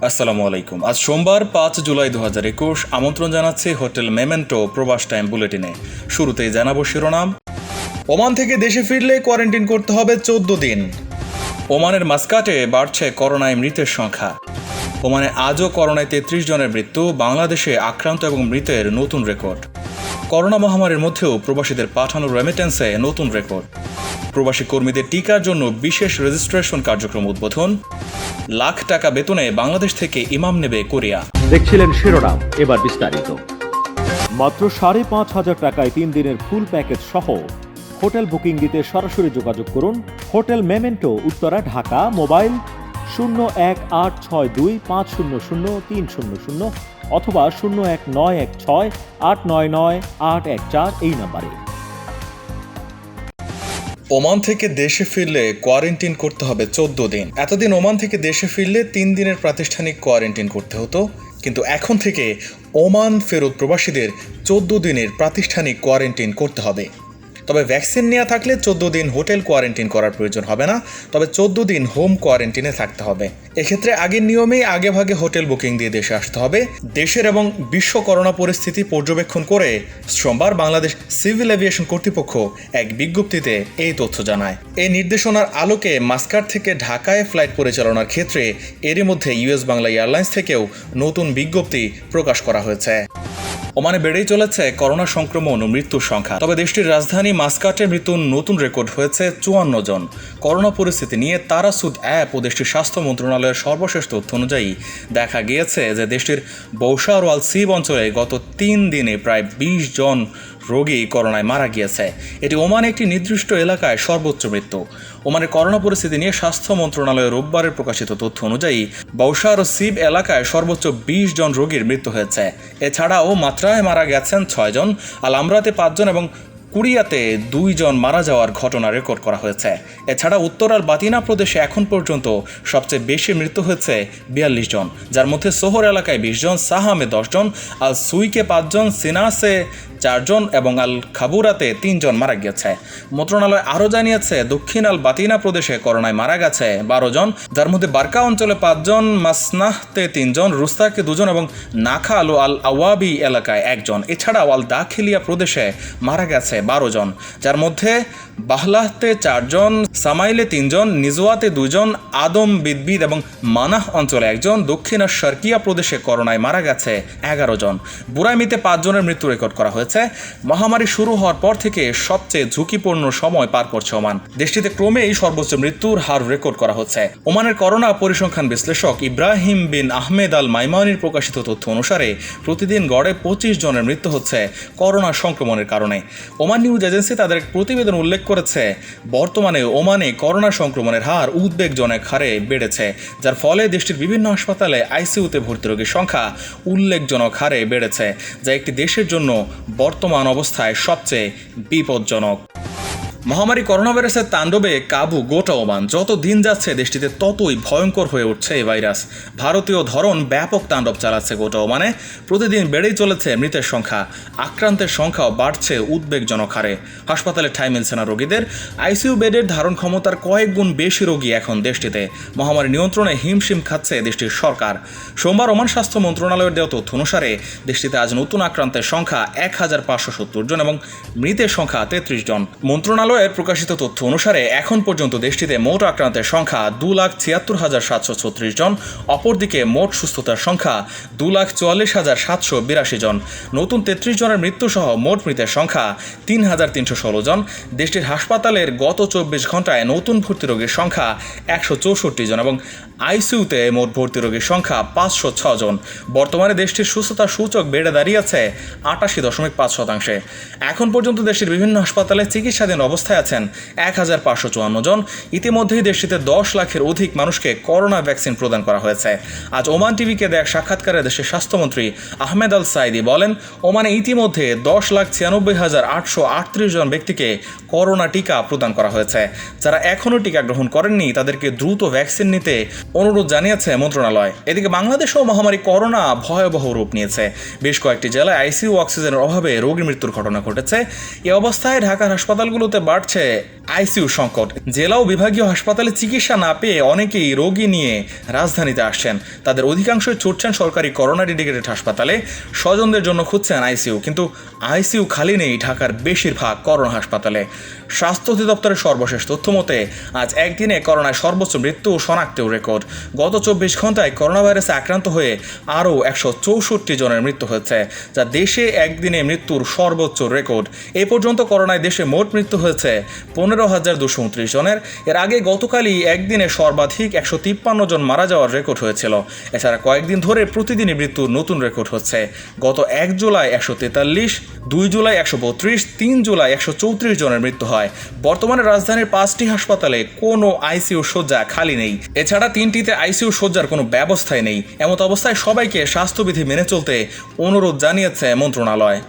আসসালামু আলাইকুম। আজ সোমবার ৫ জুলাই ২০২১। আমন্ত্রণ জানাচ্ছি হোটেল মেমেন্টো প্রবাস টাইম বুলেটিনে। শুরুতেই জানাবো শিরোনাম। ওমান থেকে দেশে ফিরলে কোয়ারেন্টাইন করতে হবে ১৪ দিন। ওমানের মাস্কাটে বাড়ছে করোনায় মৃতের সংখ্যা। ওমানে আজও করোনায় ৩৩ জনের মৃত্যু, বাংলাদেশে আক্রান্ত এবং মৃতের নতুন রেকর্ড। করোনা মহামারীর মধ্যেও প্রবাসীদের পাঠানো রেমিটেন্সে নতুন রেকর্ড। প্রবাসী কর্মীদের টিকার জন্য বিশেষ রেজিস্ট্রেশন কার্যক্রম উদ্বোধন। লাখ টাকা বেতনে বাংলাদেশ থেকে ইমাম নেবে কোরিয়া। দেখছিলেন শিরোনাম, এবার বিস্তারিত। মাত্র ৫,৫০০ টাকায় ৩ দিনের ফুল প্যাকেজ সহ হোটেল বুকিং দিতে সরাসরি যোগাযোগ করুন hotel memento, Uttara, Dhaka. Mobile 018625000300 অথবা 019168998814 এই নাম্বারে। ওমান থেকে দেশে ফিরলে কোয়ারেন্টাইন করতে হবে ১৪ দিন। এতদিন ওমান থেকে দেশে ফিরলে ৩ দিনের প্রাতিষ্ঠানিক কোয়ারেন্টাইন করতে হতো, কিন্তু এখন থেকে ওমান ফেরত প্রবাসীদের ১৪ দিনের প্রাতিষ্ঠানিক কোয়ারেন্টাইন করতে হবে। তবে ভ্যাকসিন নেওয়া থাকলে ১৪ দিন হোটেল কোয়ারেন্টাইন করার প্রয়োজন হবে না, তবে ১৪ দিন হোম কোয়ারেন্টাইনে থাকতে হবে। এক্ষেত্রে আগের নিয়মেই আগেভাগে হোটেল বুকিং দিয়ে দেশে আসতে হবে। দেশের এবং বিশ্ব করোনা পরিস্থিতি পর্যবেক্ষণ করে সোমবার বাংলাদেশ সিভিল এভিয়েশন কর্তৃপক্ষ এক বিজ্ঞপ্তিতে এই তথ্য জানায়। এই নির্দেশনার আলোকে মাস্কাট থেকে ঢাকায় ফ্লাইট পরিচালনার ক্ষেত্রে এরই মধ্যে ইউএস বাংলা এয়ারলাইন্স থেকেও নতুন বিজ্ঞপ্তি প্রকাশ করা হয়েছে। ওমানে বেড়েই চলেছে করোনা সংক্রমণ ও মৃত্যুর সংখ্যা। তবে দেশটির রাজধানী মাস্কাটে মৃত্যুর নতুন রেকর্ড হয়েছে ৫৪ জন। করোনা পরিস্থিতি নিয়ে তারাসুদ অ্যাপ ও দেশটির স্বাস্থ্য মন্ত্রণালয়ের সর্বশেষ তথ্য অনুযায়ী দেখা গিয়েছে যে দেশটির বৌসার ওয়াল সিব অঞ্চলে গত ৩ দিনে প্রায় ২০ জন রোগী করোনায় মারা গিয়েছে। এটি ওমানে একটি নির্দিষ্ট এলাকায় সর্বোচ্চ মৃত্যু। ওমানের করোনা পরিস্থিতি নিয়ে স্বাস্থ্য মন্ত্রণালয়ের রোববারের প্রকাশিত তথ্য অনুযায়ী বৌসার ও সিব এলাকায় সর্বোচ্চ ২০ জন রোগীর মৃত্যু হয়েছে। এছাড়াও মাত্রায় মারা গেছেন ৬ জন, আল আমরাতে ৫ জন এবং কুরিয়াতে ২ জন মারা যাওয়ার ঘটনা রেকর্ড করা হয়েছে। এছাড়া উত্তর আল বাতিনা প্রদেশে এখন পর্যন্ত সবচেয়ে বেশি মৃত্যু হয়েছে ৪২ জন, যার মধ্যে সোহর এলাকায় ২০ জন, সাহামে ১০ জন, আল সুইকে ৫ জন, সিনাসে ৪ জন এবং আল খাবুরাতে ৩ জন মারা গেছে। মন্ত্রণালয় আরও জানিয়েছে দক্ষিণ আল বাতিনা প্রদেশে করোনায় মারা গেছে ১২ জন, যার মধ্যে বারকা অঞ্চলে ৫ জন, মাসনাহতে ৩ জন, রুস্তাকে ২ জন এবং নাখাল ও আল আওয়াবি এলাকায় ১ জন। এছাড়াও আল দাখিলিয়া প্রদেশে মারা গেছে ১২ জন, যার মধ্যে বাহলাহতে ৪ জন, সামাইলে ৩ জন, নিজওয়াতে ২ জন, আদম বিদবিদ এবং মানাহ অঞ্চলে ১ জন। দক্ষিণ আর শারকিয়া প্রদেশে করোনায় মারা গেছে ১১ জন। বুরাইমিতে ৫ জনের মৃত্যু রেকর্ড করা হয়েছে। মহামারী শুরু হওয়ার পর থেকে সবচেয়ে ঝুঁকিপূর্ণ সময় পার করছে ওমান। দেশটিতে ক্রমেই সর্বোচ্চ মৃত্যুর হার রেকর্ড করা হচ্ছে। ওমানের করোনা পরিসংখ্যান বিশ্লেষক ইব্রাহিম বিন আহমেদ আল মাইমানির প্রকাশিত তথ্য অনুসারে প্রতিদিন গড়ে ২৫ জনের মৃত্যু হচ্ছে করোনা সংক্রমণের কারণে। ওমান নিউজ এজেন্সি তাদের এক প্রতিবেদন উল্লেখ করেছে বর্তমানে ওমানে করোনা সংক্রমণের হার উদ্বেগজনক হারে বেড়েছে, যার ফলে দেশটির বিভিন্ন হাসপাতালে আইসিইউতে ভর্তি রোগীর সংখ্যা উল্লেখজনক হারে বেড়েছে, যা একটি দেশের জন্য বর্তমান অবস্থায় সবচেয়ে বিপজ্জনক। মহামারী করোনা ভাইরাসের তাণ্ডবে কাবু গোটা ওমান। যত দিন যাচ্ছে দেশটিতে ততই ভয়ঙ্কর হয়ে উঠছে এই ভাইরাস। ভারতীয় ধরন ব্যাপক তাণ্ডব চালাচ্ছে গোটা ওমানে। প্রতিদিন বেড়েই চলেছে মৃতের সংখ্যা, আক্রান্তের সংখ্যাও বাড়ছে উদ্বেগজনক হারে। হাসপাতালে ঠাঁই মিলছে না রোগীদের। আইসিইউ বেডের ধারণ ক্ষমতার কয়েক গুণ বেশি রোগী এখন দেশটিতে। মহামারী নিয়ন্ত্রণে হিমশিম খাচ্ছে দেশটির সরকার। সোমবার ওমান স্বাস্থ্য মন্ত্রণালয়ের দেওয়া তথ্য অনুসারে দেশটিতে আজ নতুন আক্রান্তের সংখ্যা ১,৫৭০ জন এবং মৃতের সংখ্যা ৩৩ জন। মন্ত্রণালয় প্রকাশিত তথ্য অনুসারে এখন পর্যন্ত দেশটিতে মোট আক্রান্তের সংখ্যা ২,৭৬,৭৩৬ জন। অপরদিকে মোট সুস্থতার সংখ্যা ২,৪৪,৭৮২ জন। নতুন ৩৩ জনের মৃত্যু সহ মোট মৃতের সংখ্যা ৩,৩১৬ জন। দেশটির হাসপাতালের গত ২৪ ঘন্টায় নতুন ভর্তি রোগীর সংখ্যা ১৬৪ জন এবং আইসিইউতে মোট ভর্তি রোগীর সংখ্যা ৫০৬ জন। বর্তমানে দেশটির সুস্থতা সূচক বেড়ে দাঁড়িয়েছে ৮৮.৫%। এখন পর্যন্ত দেশটির বিভিন্ন হাসপাতালে চিকিৎসাধীন অবস্থায় আছেন ১,৫৫৪ জন। ইতিমধ্যেই দেশটিতে ১০ লাখের অধিক মানুষকে করোনা ভ্যাকসিন প্রদান করা হয়েছে। আজ ওমান টিভিকে দেয়া সাক্ষাৎকারে দেশের স্বাস্থ্যমন্ত্রী আহমেদ আল সাইদি বলেন, ওমানে ইতিমধ্যে ১০,৯৬,৮৩৮ জন ব্যক্তিকে করোনা টিকা প্রদান করা হয়েছে। যারা এখনও টিকা গ্রহণ করেননি তাদেরকে দ্রুত ভ্যাকসিন নিতে অনুরোধ জানিয়েছে মন্ত্রণালয়। এদিকে বাংলাদেশেও মহামারী করোনা ভয়াবহ রূপ নিয়েছে। বেশ কয়েকটি জেলায় আইসিইউ অক্সিজেনের অভাবে রোগীর মৃত্যুর ঘটনা ঘটেছে। এ অবস্থায় ঢাকার হাসপাতালগুলোতে বাড়ছে আইসিইউ সংকট। জেলা ও বিভাগীয় হাসপাতালে চিকিৎসা না পেয়ে অনেকেই রোগী নিয়ে রাজধানীতে আসছেন। তাদের অধিকাংশই ছুটছেন সরকারি করোনা ডেডিকেটেড হাসপাতালে, স্বজনদের জন্য খুঁজছেন আইসিইউ। কিন্তু আইসিইউ খালি নেই ঢাকার বেশিরভাগ করোনা হাসপাতালে। স্বাস্থ্য অধিদপ্তরের সর্বশেষ তথ্য মতে আজ একদিনে করোনায় সর্বোচ্চ মৃত্যু ও শনাক্তেও রেকর্ড। গত 24 ঘন্টায় করোনা ভাইরাসে আক্রান্ত হয়ে আরও 164 জনের মৃত্যু হয়েছে, যা দেশে একদিনে মৃত্যুর সর্বোচ্চ রেকর্ড। এ পর্যন্ত করোনায় দেশে মোট মৃত্যু হয়েছে 15,229 জনের। এর আগে গতকালই একদিনে সর্বাধিক 153 জন মারা যাওয়ার রেকর্ড হয়েছিল। এছাড়া কয়েকদিন ধরে প্রতিদিনই মৃত্যুর নতুন রেকর্ড হচ্ছে। গত 1 জুলাই 143, 2 জুলাই 132, 3 জুলাই 134 জনের মৃত্যু হয়। বর্তমানে রাজধানীর 5টি হাসপাতালে কোনো আইসিইউ শয্যা খালি নেই। এছাড়া 3টিতে আইসিইউ শয্যার কোনো ব্যবস্থাই নেই। এমত অবস্থায় সবাইকে স্বাস্থ্যবিধি মেনে চলতে অনুরোধ জানিয়েছে মন্ত্রণালয়।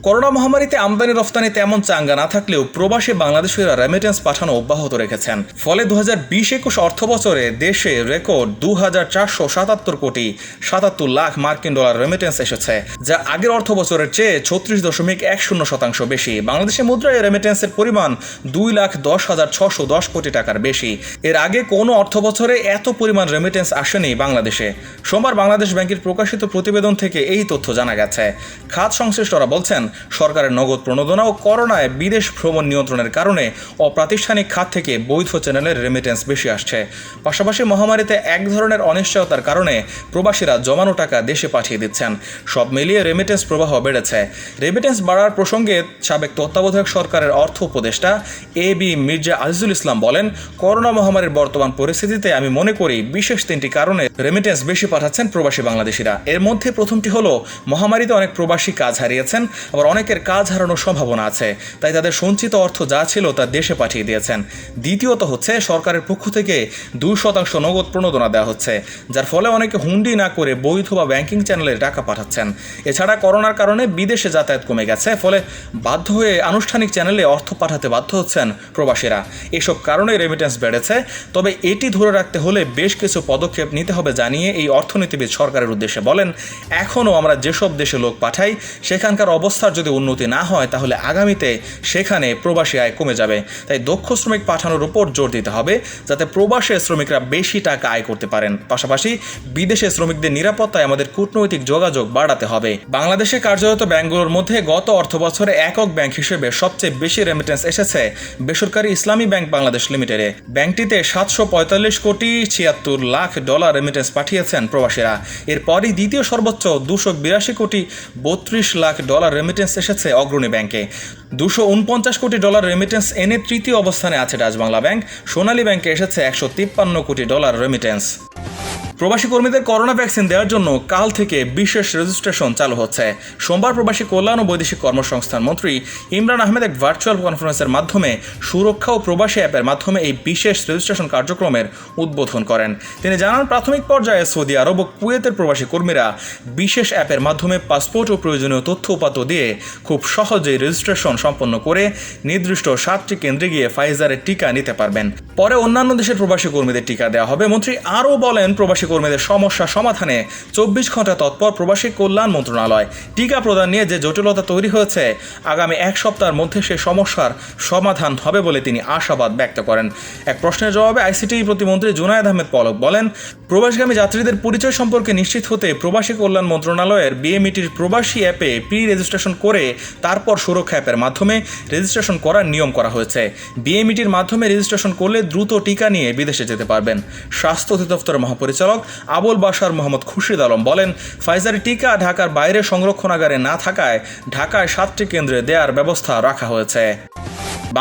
করোনা মহামারীতে আমদানি রফতানি তেমন চাঙ্গা না থাকলেও প্রবাসী বাংলাদেশিরা রেমিটেন্স পাঠানো অব্যাহত রেখেছেন। ফলে 2020-21 অর্থ বছরে দেশে রেকর্ড 2,477 কোটি 77 লাখ মার্কিন ডলার রেমিটেন্স এসেছে, যা আগের অর্থ বছরের চেয়ে 36.10% বেশি। বাংলাদেশে মুদ্রায় রেমিটেন্সের পরিমাণ 2,10,610 কোটি টাকার বেশি। এর আগে কোনো অর্থ বছরে এত পরিমাণ রেমিটেন্স আসেনি বাংলাদেশে। সোমবার বাংলাদেশ ব্যাংকের প্রকাশিত প্রতিবেদন থেকে এই তথ্য জানা গেছে। খাত সংশ্লিষ্টরা বলছেন, সরকারের নগদ প্রণোদনা ও করোনায় বিদেশ ভ্রমণ নিয়ন্ত্রণের কারণে অপ্রাতিষ্ঠানিক খাত থেকে বৈধ চ্যানেলের রেমিটেন্স বেশি আসছে। পাশাপাশি মহামারীতে এক ধরনের অনিশ্চয়তার কারণে প্রবাসীরা জমানো টাকা দেশে পাঠিয়ে দিচ্ছেন। সব মিলিয়ে রেমিটেন্স প্রবাহ বেড়েছে। রেমিটেন্স বাড়ার প্রসঙ্গে সাবেক তত্ত্বাবধায়ক সরকারের অর্থ উপদেষ্টা এবি মির্জা আজিজুল ইসলাম বলেন, করোনা মহামারীর বর্তমান পরিস্থিতিতে আমি মনে করি বিশেষ 3টি কারণে রেমিটেন্স বেশি পাঠাচ্ছেন প্রবাসী বাংলাদেশিরা। এর মধ্যে প্রথমটি হলো মহামারীতে অনেক প্রবাসী কাজ হারিয়েছেন, আবার অনেকের কাজ হারানোর সম্ভাবনা আছে, তাই তাদের সঞ্চিত অর্থ যা ছিল তা দেশে পাঠিয়ে দিয়েছেন। দ্বিতীয়ত হচ্ছে সরকারের পক্ষ থেকে 2% নগদ প্রণোদনা দেওয়া হচ্ছে, যার ফলে অনেকে হুন্ডি না করে বৈধ বা ব্যাংকিং চ্যানেলে টাকা পাঠাচ্ছেন। এছাড়া করোনার কারণে বিদেশে যাতায়াত কমে গেছে, ফলে বাধ্য হয়ে আনুষ্ঠানিক চ্যানেলে অর্থ পাঠাতে বাধ্য হচ্ছেন প্রবাসীরা। এসব কারণে রেমিটেন্স বেড়েছে। তবে এটি ধরে রাখতে হলে বেশ কিছু পদক্ষেপ নিতে হবে জানিয়ে এই অর্থনীতিবিদ সরকারের উদ্দেশ্যে বলেন, এখনও আমরা যেসব দেশে লোক পাঠাই সেখানকার অবস্থার যদি উন্নতি না হয় তাহলে আগামীতে সেখানে প্রবাসী আয় কমে যাবে। তাই দক্ষ শ্রমিক পাঠানোর উপর জোর দিতে হবে, যাতে প্রবাসী শ্রমিকরা বেশি টাকা আয় করতে পারেন। পাশাপাশি বিদেশে শ্রমিকদের নিরাপত্তায় আমাদের কূটনৈতিক যোগাযোগ বাড়াতে হবে। বাংলাদেশে কার্যরত ব্যাংকগুলোর মধ্যে গত অর্থ বছরে একক ব্যাংক হিসেবে সবচেয়ে বেশি রেমিটেন্স এসেছে বেসরকারি ইসলামী ব্যাংক বাংলাদেশ লিমিটেডে। ব্যাংকটিতে 745 কোটি 76 লাখ ডলার রেমিটেন্স পাঠিয়েছেন প্রবাসীরা। এরপরই দ্বিতীয় সর্বোচ্চ 282 কোটি 32 লাখ ডলার রেমিটেন্স এসেছে অগ্রণী ব্যাংকে। 249 কোটি ডলার রেমিটেন্স এনে তৃতীয় অবস্থানে আছে ডাচ বাংলা ব্যাংক। সোনালী ব্যাংকে এসেছে 153 কোটি ডলার রেমিটেন্স। প্রবাসী কর্মীদের করোনা ভ্যাকসিন দেওয়ার জন্য কাল থেকে বিশেষ রেজিস্ট্রেশন চালু হচ্ছে। সোমবার প্রবাসী কল্যাণ ও বৈদেশিক কর্মসংস্থান মন্ত্রী ইমরান আহমেদ এক ভার্চুয়াল কনফারেন্সের মাধ্যমে সুরক্ষা ও প্রবাসী অ্যাপের মাধ্যমে এই বিশেষ রেজিস্ট্রেশন কার্যক্রমের উদ্বোধন করেন। তিনি জানান, প্রাথমিক পর্যায়ে সৌদি আরব ও কুয়েতের প্রবাসী কর্মীরা বিশেষ অ্যাপের মাধ্যমে পাসপোর্ট ও প্রয়োজনীয় তথ্য উপাত্ত দিয়ে খুব সহজেই রেজিস্ট্রেশন সম্পন্ন করে নির্দিষ্ট 7টি কেন্দ্রে গিয়ে ফাইজারের টিকা নিতে পারবেন। পরে অন্যান্য দেশের প্রবাসী কর্মীদের টিকা দেওয়া হবে। মন্ত্রী আরও বলেন, প্রবাসী কর্মীদের সমস্যা সমাধানে 24 ঘন্টা তৎপর প্রবাসী কল্যাণ মন্ত্রণালয়। টিকা প্রদান নিয়ে যে জটিলতা তৈরি হয়েছে, আগামী 1 সপ্তাহের মধ্যে সেই সমস্যার সমাধান হবে বলে তিনি আশাবাদ ব্যক্ত করেন। এক প্রশ্নের জবাবে আইসিটি প্রতিমন্ত্রী জুনায়েদ আহমেদ পলক বলেন, প্রবাসীগামী যাত্রীদের পরিচয় সম্পর্কে নিশ্চিত হতে প্রবাসী কল্যাণ মন্ত্রণালয়ের বিএমইটির প্রবাসী অ্যাপে প্রি রেজিস্ট্রেশন করে তারপর সুরক্ষা অ্যাপের মাধ্যমে রেজিস্ট্রেশন করার নিয়ম করা হয়েছে। বিএমইটির মাধ্যমে রেজিস্ট্রেশন করলে দ্রুত টিকা নিয়ে বিদেশে যেতে পারবেন। স্বাস্থ্য অধিদপ্তরের মহাপরিচালক আবুল বাশার মোহাম্মদ খুরশিদ আলম বলেন, ফাইজারের টিকা ঢাকার বাইরে সংরক্ষণাগারে না থাকায় ঢাকায় 7টি কেন্দ্রে দেওয়ার ব্যবস্থা রাখা হয়েছে।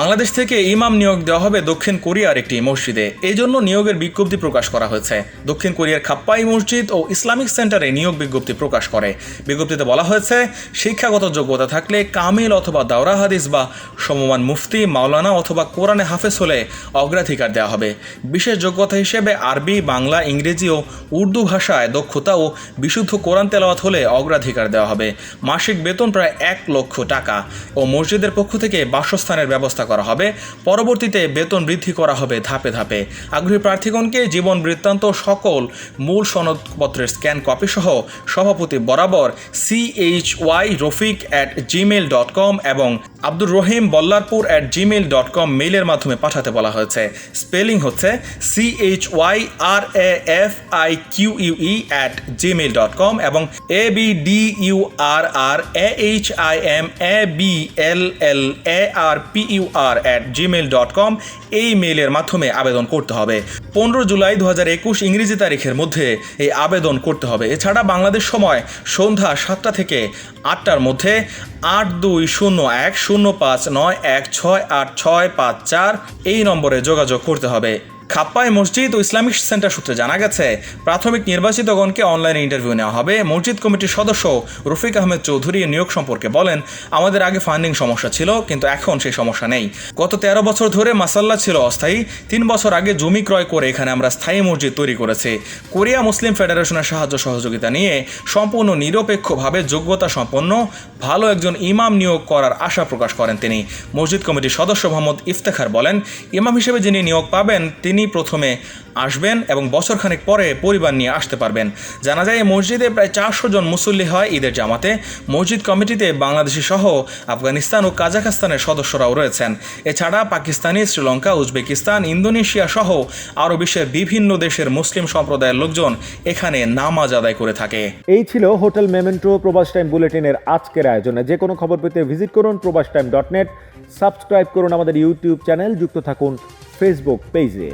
বাংলাদেশ থেকে ইমাম নিয়োগ দেওয়া হবে দক্ষিণ কোরিয়ার একটি মসজিদে। এই জন্য নিয়োগের বিজ্ঞপ্তি প্রকাশ করা হয়েছে। দক্ষিণ কোরিয়ার খাপ্পাই মসজিদ ও ইসলামিক সেন্টারে নিয়োগ বিজ্ঞপ্তি প্রকাশ করে। বিজ্ঞপ্তিতে বলা হয়েছে, শিক্ষাগত যোগ্যতা থাকলে কামিল অথবা দাওরা হাদিস বা সমমান মুফতি, মাওলানা অথবা কোরআনে হাফেজ হলে অগ্রাধিকার দেওয়া হবে। বিশেষ যোগ্যতা হিসেবে আরবি, বাংলা, ইংরেজি ও উর্দু ভাষায় দক্ষতা ও বিশুদ্ধ কোরআন তেলাওয়াত হলে অগ্রাধিকার দেওয়া হবে। মাসিক বেতন প্রায় 1 লক্ষ টাকা ও মসজিদের পক্ষ থেকে বাসস্থানের ব্যবস্থা ব্যবস্থা করা হবে। পরবর্তীতে বেতন বৃদ্ধি করা হবে ধাপে ধাপে। আগ্রহী প্রার্থীগণকে জীবন বৃত্তান্ত সকল মূল সনদপত্রের স্ক্যান কপি সহ সভাপতি বরাবর CHYRofik@gmail.com এবং আব্দুর রহিম বল্লারপুর@gmail.com মেইলের মাধ্যমে পাঠাতে বলা হয়েছে। স্পেলিং হচ্ছে CHYRAFIQUE@gmail.com এবং ABDURRAHIMABLLARPUR@gmail.com এই মেইলের মাধ্যমে আবেদন করতে হবে। 15 জুলাই 2021 ইংরেজি তারিখের মধ্যে এই আবেদন করতে হবে। এছাড়া বাংলাদেশ সময় সন্ধ্যা 7টা থেকে 8টার মধ্যে 820105916864 এই নম্বরে যোগাযোগ করতে হবে। খাপ্পায় মসজিদ ও ইসলামিক সেন্টার সূত্রে জানা গেছে, প্রাথমিক নির্বাচিতগণকে অনলাইনে ইন্টারভিউ নেওয়া হবে। মসজিদ কমিটির সদস্য রফিক আহমেদ চৌধুরী নিয়োগ সম্পর্কে বলেন, আমাদের আগে ফান্ডিং সমস্যা ছিল, কিন্তু এখন সেই সমস্যা নেই। গত 13 বছর ধরে মাসাল্লা ছিল অস্থায়ী। 3 বছর আগে জমি ক্রয় করে এখানে আমরা স্থায়ী মসজিদ তৈরি করেছি। কোরিয়া মুসলিম ফেডারেশনের সাহায্য সহযোগিতা নিয়ে সম্পূর্ণ নিরপেক্ষভাবে যোগ্যতা সম্পন্ন ভালো একজন ইমাম নিয়োগ করার আশা প্রকাশ করেন তিনি। মসজিদ কমিটির সদস্য মোহাম্মদ ইফতেখার বলেন, ইমাম হিসেবে যিনি নিয়োগ পাবেন তিনি প্রথমে আসবেন এবং বছরখানেক পরে পরিবার নিয়ে আসতে পারবেন। জানা যায় এই মসজিদে প্রায় 400 জন মুসল্লি হয় ঈদের জামাতে। মসজিদ কমিটিতে বাংলাদেশি সহ আফগানিস্তান ও কাজাখস্তানের সদস্যরাও রয়েছেন। এছাড়া পাকিস্তানি, শ্রীলঙ্কা, উজবেকিস্তান, ইন্দোনেশিয়া সহ আরও বিশ্বের বিভিন্ন দেশের মুসলিম সম্প্রদায়ের লোকজন এখানে নামাজ আদায় করে থাকে। এই ছিল হোটেল মেমেন্টো প্রবাস টাইম বুলেটিনের আজকের আয়োজনে। যে কোনো খবর পেতে ভিজিট করুন probastimes.net, সাবস্ক্রাইব করুন আমাদের ইউটিউব চ্যানেল, যুক্ত থাকুন ফেসবুক পেজে।